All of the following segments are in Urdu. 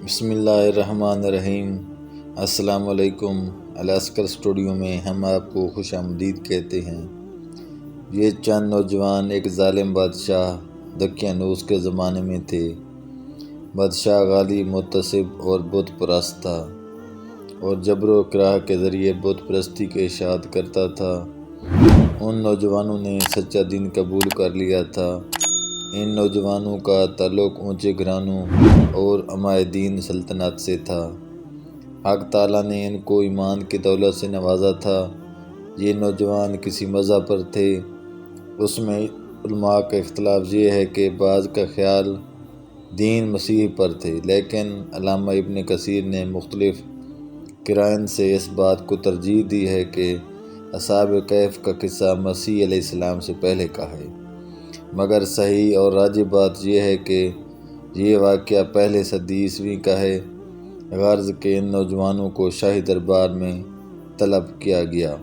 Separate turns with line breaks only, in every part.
بسم اللہ الرحمن الرحیم۔ السلام علیکم۔ الاسکر اسٹوڈیو میں ہم آپ کو خوش آمدید کہتے ہیں۔ یہ چند نوجوان ایک ظالم بادشاہ دقیانوس کے زمانے میں تھے۔ بادشاہ غالی، متصب اور بت پرست تھا اور جبر و اکراه کے ذریعے بت پرستی کی اشاعت کرتا تھا۔ ان نوجوانوں نے سچا دین قبول کر لیا تھا۔ ان نوجوانوں کا تعلق اونچے گھرانوں اور عمائدین سلطنت سے تھا۔ حق تعالیٰ نے ان کو ایمان کی دولت سے نوازا تھا۔ یہ نوجوان کسی مذہب پر تھے۔ اس میں علماء کا اختلاف یہ ہے کہ بعض کا خیال دین مسیح پر تھے، لیکن علامہ ابن کثیر نے مختلف قرائن سے اس بات کو ترجیح دی ہے کہ اصحاب کہف کا قصہ مسیح علیہ السلام سے پہلے کا ہے، مگر صحیح اور راجح بات یہ ہے کہ یہ واقعہ پہلے صدی عیسوی کا ہے۔ غرض کہ ان نوجوانوں کو شاہی دربار میں طلب کیا گیا۔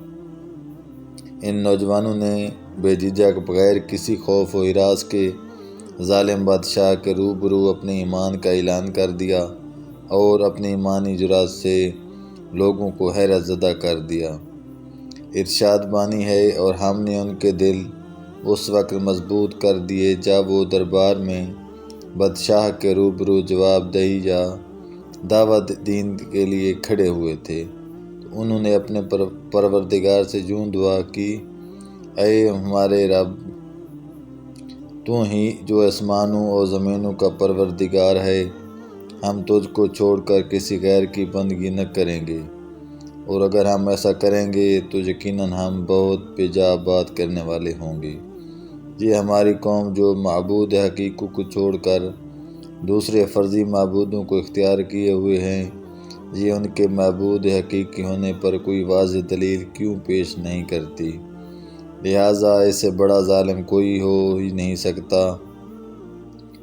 ان نوجوانوں نے بے جھجک بغیر کسی خوف و ہراس کے ظالم بادشاہ کے روبرو اپنے ایمان کا اعلان کر دیا اور اپنی ایمانی جرات سے لوگوں کو حیرت زدہ کر دیا۔ ارشاد بانی ہے، اور ہم نے ان کے دل اس وقت مضبوط کر دیے جب وہ دربار میں بادشاہ کے روبرو جواب دہی یا دعوت دین کے لیے کھڑے ہوئے تھے، تو انہوں نے اپنے پروردگار سے یوں دعا کی: اے ہمارے رب، تو ہی جو آسمانوں اور زمینوں کا پروردگار ہے، ہم تجھ کو چھوڑ کر کسی غیر کی بندگی نہ کریں گے، اور اگر ہم ایسا کریں گے تو یقیناً ہم بہت بیجا بات کرنے والے ہوں گے۔ یہ ہماری قوم جو معبود حقیقی کو چھوڑ کر دوسرے فرضی معبودوں کو اختیار کیے ہوئے ہیں، یہ ان کے معبود حقیقی ہونے پر کوئی واضح دلیل کیوں پیش نہیں کرتی؟ لہٰذا اسے بڑا ظالم کوئی ہو ہی نہیں سکتا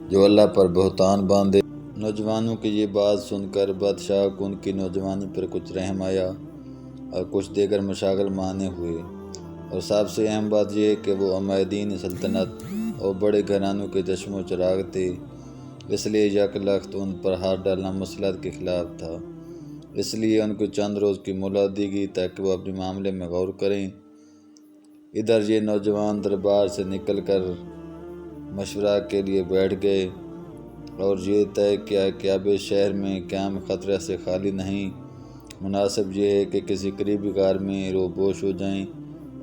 جو اللہ پر بہتان باندھے۔ نوجوانوں کی یہ بات سن کر بادشاہ کو ان کی نوجوانی پر کچھ رحم آیا اور کچھ دیگر مشاغل مانے ہوئے، اور سب سے اہم بات یہ کہ وہ عمائدین سلطنت اور بڑے گھرانوں کے چشم و چراغ تھے، اس لیے یک لخت ان پر ہاتھ ڈالنا مصلحت کے خلاف تھا۔ اس لیے ان کو چند روز کی مہلت دی گئی تاکہ وہ اپنے معاملے میں غور کریں۔ ادھر یہ نوجوان دربار سے نکل کر مشورہ کے لیے بیٹھ گئے اور یہ طے کیا کہ اب اس شہر میں قیام خطرہ سے خالی نہیں، مناسب یہ ہے کہ کسی قریبی غار میں روبوش ہو جائیں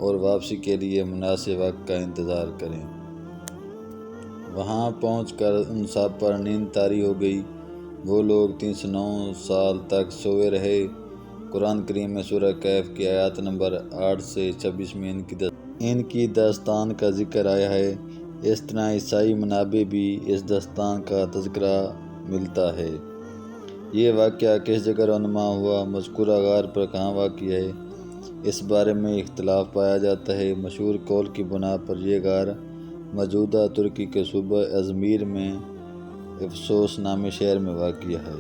اور واپسی کے لیے مناسب وقت کا انتظار کریں۔ وہاں پہنچ کر ان سب پر نیند طاری ہو گئی۔ وہ لوگ 309 سال تک سوئے رہے۔ قرآن کریم میں سورہ کہف کی آیات نمبر 8 سے 26 میں ان کی داستان کا ذکر آیا ہے۔ اس طرح عیسائی منابع بھی اس داستان کا تذکرہ ملتا ہے۔ یہ واقعہ کس جگہ رونما ہوا، مذکورہ غار پر کہاں واقع ہے، اس بارے میں اختلاف پایا جاتا ہے۔ مشہور قول کی بنا پر یہ غار موجودہ ترکی کے صوبہ ازمیر میں افسوس نامی شہر میں واقع ہے۔